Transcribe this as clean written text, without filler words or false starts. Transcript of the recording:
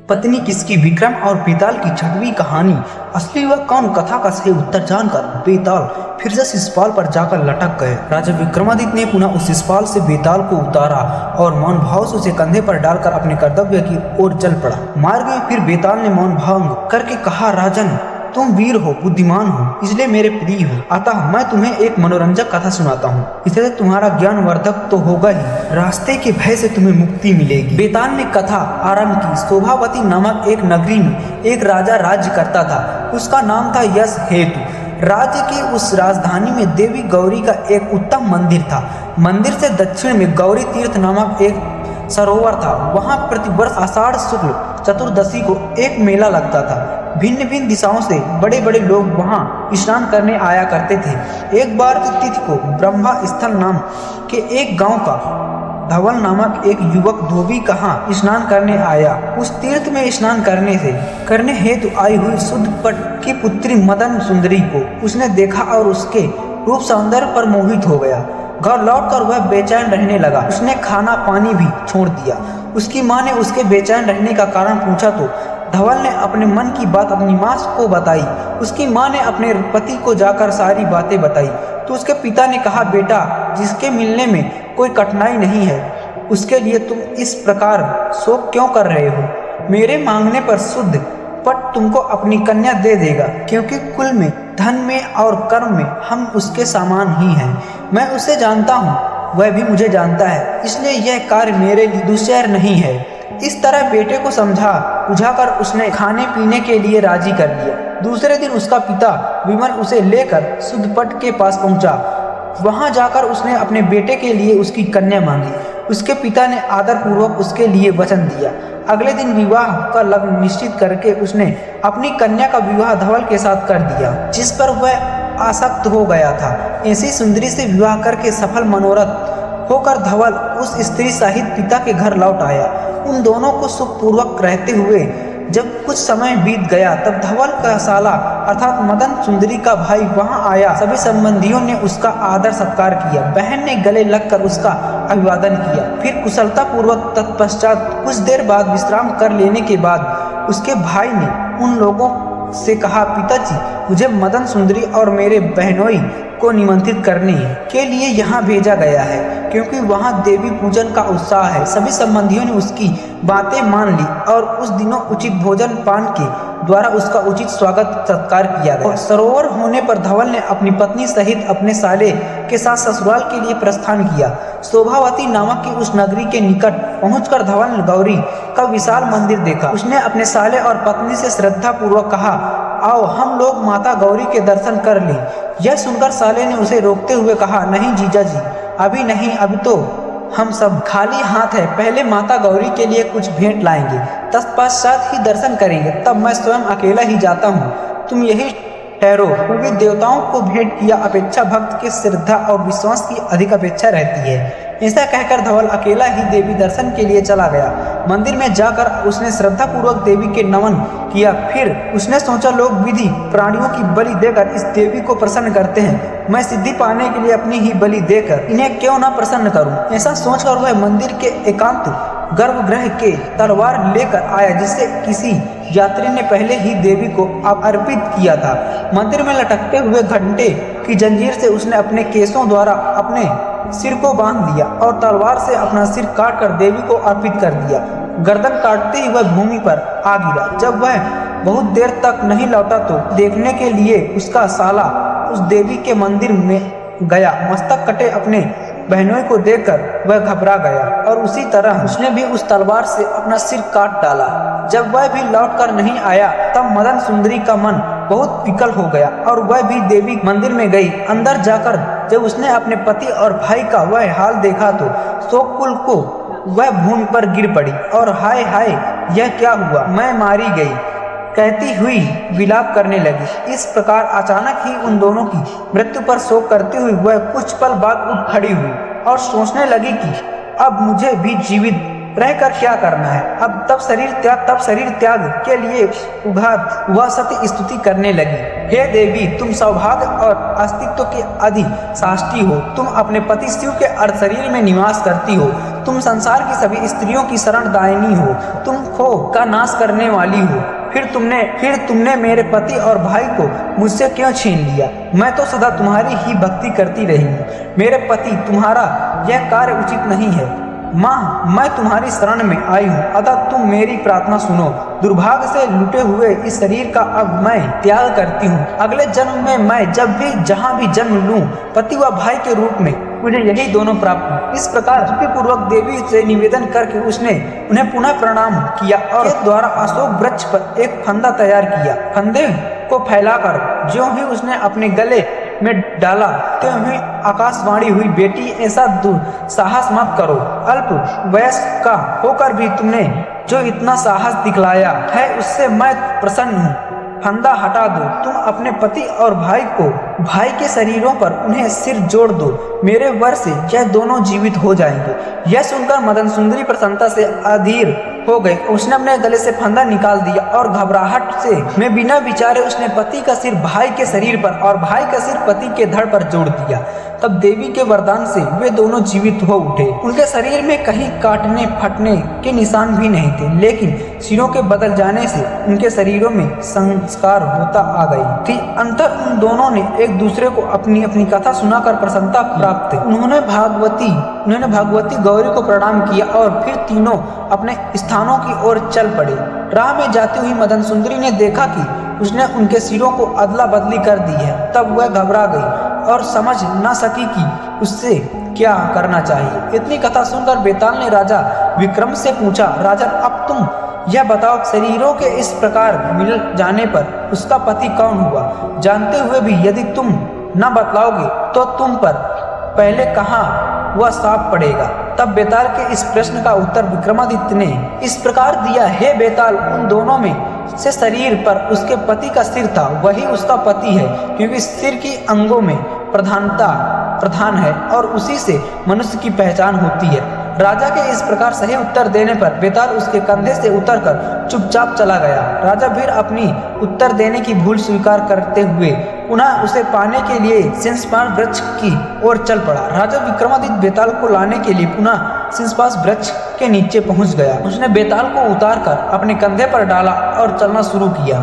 पत्नी किसकी, विक्रम और बेताल की छठवीं कहानी। असली व कौन, कथा का सही उत्तर जानकर बेताल फिर से शिशुपाल पर जाकर लटक गए। राजा विक्रमादित्य ने पुनः उस शिशुपाल से बेताल को उतारा और मौन भाव से उसे कंधे पर डालकर अपने कर्तव्य की ओर चल पड़ा। मार्ग में फिर बेताल ने मौन भंग करके कहा, राजन तुम वीर हो, बुद्धिमान हो, इसलिए मेरे प्रिय हो। अतः मैं तुम्हें एक मनोरंजक कथा सुनाता हूँ। इससे तुम्हारा ज्ञानवर्धक तो होगा ही, रास्ते के भय से तुम्हें मुक्ति मिलेगी। बेताल ने कथा आरंभ की। शोभावती नामक एक नगरी में एक राजा राज्य करता था। उसका नाम था यश हेतु। राज्य की उस राजधानी में देवी गौरी का एक उत्तम मंदिर था। मंदिर से दक्षिण में गौरी तीर्थ नामक एक सरोवर था। वहाँ प्रतिवर्ष आषाढ़ शुक्ल चतुर्दशी को एक मेला लगता था। भिन्न भिन्न दिशाओं से बड़े बड़े लोग वहाँ स्नान करने आया करते थे। एक बार की तिथि को ब्रह्मा स्थल नाम के एक गांव का धवल नामक एक युवक धोबी कहाँ स्नान करने आया। उस तीर्थ में स्नान करने हेतु आई हुई शुद्ध पट की पुत्री मदन सुंदरी को उसने देखा और उसके रूप सौंदर्य पर मोहित हो गया। घर लौटकर वह बेचैन रहने लगा। उसने खाना पानी भी छोड़ दिया। उसकी माँ ने उसके बेचैन रहने का कारण पूछा तो धवल ने अपने मन की बात अपनी माँ को बताई। उसकी माँ ने अपने पति को जाकर सारी बातें बताई तो उसके पिता ने कहा, बेटा जिसके मिलने में कोई कठिनाई नहीं है उसके लिए तुम इस प्रकार शोक क्यों कर रहे हो। मेरे मांगने पर शुद्ध पट तुमको अपनी कन्या दे देगा, क्योंकि कुल में, धन में और कर्म में हम उसके समान ही हैं। मैं उसे जानता हूँ, वह भी मुझे जानता है, इसलिए यह कार्य मेरे लिए दुश्चर नहीं है। इस तरह बेटे को बुझाकर उसने खाने पीने के लिए राजी कर लिया। दूसरे दिन उसका पिता विमल उसे लेकर शुद्धपट के पास पहुंचा। वहां जाकर उसने अपने बेटे के लिए उसकी कन्या मांगी। उसके पिता ने आदर पूर्वक उसके लिए वचन दिया। अगले दिन विवाह का लग्न निश्चित करके उसने अपनी कन्या का विवाह धवल के साथ कर दिया, जिस पर वह आसक्त हो गया था। ऐसी सुंदरी से विवाह करके सफल मनोरथ होकर धवल उस स्त्री सहित पिता के घर लौट आया। उन दोनों को सुखपूर्वक रहते हुए जब कुछ समय बीत गया तब धवल का साला अर्थात मदन सुंदरी का भाई वहां आया। सभी संबंधियों ने उसका आदर सत्कार किया। बहन ने गले लगकर उसका अभिवादन किया। फिर कुशलता पूर्वक तत्पश्चात कुछ देर बाद विश्राम कर लेने के बाद उसके भाई ने उन लोगों से कहा, पिताजी मुझे मदन सुंदरी और मेरे बहनोई को निमंत्रित करने के लिए यहाँ भेजा गया है, क्योंकि वहाँ देवी पूजन का उत्साह है। सभी संबंधियों ने उसकी बातें मान ली और उस दिनों उचित भोजन पान के द्वारा उसका उचित स्वागत सत्कार किया गया। सरोवर होने पर धवल ने अपनी पत्नी सहित अपने साले के साथ ससुराल के लिए प्रस्थान किया। शोभावती नामक की उस नगरी के निकट पहुंचकर धवल ने गौरी का विशाल मंदिर देखा। उसने अपने साले और पत्नी से श्रद्धा पूर्वक कहा, आओ हम लोग माता गौरी के दर्शन कर लें। यह सुनकर साले ने उसे रोकते हुए कहा, नहीं जीजा जी, अभी नहीं, अभी तो हम सब खाली हाथ है। पहले माता गौरी के लिए कुछ भेंट लाएंगे, तत्पश्चात ही दर्शन करेंगे। तब मैं स्वयं अकेला ही जाता हूँ, तुम यही ठहरो, क्योंकि देवताओं को भेंट किया अपेक्षा भक्त के श्रद्धा और विश्वास की अधिक अपेक्षा रहती है। ऐसा कहकर धवल अकेला ही देवी दर्शन के लिए चला गया। मंदिर में जाकर उसने श्रद्धा पूर्वक देवी के नमन किया। फिर उसने सोचा, लोग विधि प्राणियों की बलि देकर इस देवी को प्रसन्न करते हैं, मैं सिद्धि पाने के लिए अपनी ही बलि देकर इन्हें क्यों न प्रसन्न करूं। ऐसा सोचकर वह मंदिर के एकांत गर्भगृह के तलवार लेकर आया, जिसे किसी यात्री ने पहले ही देवी को अर्पित किया था। मंदिर में लटकते हुए घंटे की जंजीर से उसने अपने केसों द्वारा अपने सिर को बांध दिया और तलवार से अपना सिर काटकर देवी को अर्पित कर दिया। गर्दन काटते ही वह भूमि पर आ गिरा। जब वह बहुत देर तक नहीं लौटा तो देखने के लिए उसका साला उस देवी के मंदिर में गया। मस्तक कटे अपने बहनोई को देखकर वह घबरा गया और उसी तरह उसने भी उस तलवार से अपना सिर काट डाला। जब वह भी लौटकर नहीं आया तब मदन सुंदरी का मन बहुत विकल हो गया और वह भी देवी मंदिर में गई। अंदर जाकर जब उसने अपने पति और भाई का वह हाल देखा तो शोककुल को वह भूमि पर गिर पड़ी और हाय हाय, यह क्या हुआ, मैं मारी गई कहती हुई विलाप करने लगी। इस प्रकार अचानक ही उन दोनों की मृत्यु पर शोक करती हुई वह कुछ पल बाद उठ खड़ी हुई और सोचने लगी कि अब मुझे भी जीवित रहकर क्या करना है। अब तब शरीर त्याग के लिए उघार वह सत्य स्तुति करने लगी। हे देवी, तुम सौभाग्य और अस्तित्व के अधिष्ठात्री हो। तुम अपने पति शिव के अर्ध शरीर में निवास करती हो। तुम संसार की सभी स्त्रियों की शरणदायिनी हो। तुम खो का नाश करने वाली हो। फिर तुमने मेरे पति और भाई को मुझसे क्यों छीन लिया? मैं तो सदा तुम्हारी ही भक्ति करती रही हूँ। मेरे पति, तुम्हारा यह कार्य उचित नहीं है। माँ, मैं तुम्हारी शरण में आई हूँ, अतः तुम मेरी प्रार्थना सुनो। दुर्भाग्य से लुटे हुए इस शरीर का अब मैं त्याग करती हूँ। अगले जन्म में मैं जब भी जहाँ भी जन्म लूँ, पति व भाई के रूप में मुझे यही दोनों प्राप्त हो। इस प्रकार पूर्वक देवी से निवेदन करके उसने उन्हें पुनः प्रणाम किया और द्वारा अशोक वृक्ष पर एक फंदा तैयार किया। फंदे को फैलाकर ज्यों ही उसने अपने गले में डाला, त्यों ही आकाशवाणी हुई, बेटी, ऐसा दुस्साहस मत करो। अल्प वयस्क का होकर भी तुमने जो इतना साहस दिखलाया है, उससे मैं प्रसन्न हूँ। फंदा हटा दो। तुम अपने पति और भाई के शरीरों पर उन्हें सिर जोड़ दो। मेरे वर से यह दोनों जीवित हो जाएंगे। यह सुनकर मदन सुंदरी प्रसन्नता से अधीर हो गई। उसने अपने गले से फंदा निकाल दिया और घबराहट में बिना विचारे उसने पति का सिर भाई के शरीर पर और भाई का सिर पति के धड़ पर जोड़ दिया। तब देवी के वरदान से वे दोनों जीवित हो उठे। उनके शरीर में कहीं काटने फटने के निशान भी नहीं थे, लेकिन सिरों के बदल जाने से उनके शरीरों में संस्कार होता आ गई थी। अंतर उन दोनों ने एक दूसरे को अपनी अपनी कथा सुनाकर प्रसन्नता प्राप्त। उन्होंने भगवती गौरी को प्रणाम किया और फिर तीनों अपने स्थानों की ओर चल पड़े। राह में जाती हुई मदन सुंदरी ने देखा कि उसने उनके सिरों को अदला बदली कर दी है। तब वह घबरा गई और समझ न सकी कि उससे क्या करना चाहिए। इतनी कथा सुनकर बेताल ने राजा विक्रम से पूछा, राजन, अब तुम यह बताओ, शरीरों के इस प्रकार मिल जाने पर उसका पति कौन हुआ? जानते हुए भी यदि तुम न बतलाओगे तो तुम पर पहले कहाँ वह साफ पड़ेगा। तब बेताल के इस प्रश्न का उत्तर विक्रमादित्य ने इस प्रकार दिया, हे बेताल, उन दोनों में से शरीर पर उसके पति का सिर था, वही उसका पति है, क्योंकि सिर की अंगों में प्रधान है और उसी से मनुष्य की पहचान होती है। राजा के इस प्रकार सही उत्तर देने पर बेताल उसके कंधे से उतरकर चुपचाप चला गया। राजा फिर अपनी उत्तर देने की भूल स्वीकार करते हुए पुनः उसे पाने के लिए सिंहपाश वृक्ष की ओर चल पड़ा। राजा विक्रमादित्य बेताल को लाने के लिए पुनः सिंहपाश वृक्ष के नीचे पहुंच गया। उसने बेताल को उतारकर अपने कंधे पर डाला और चलना शुरू किया।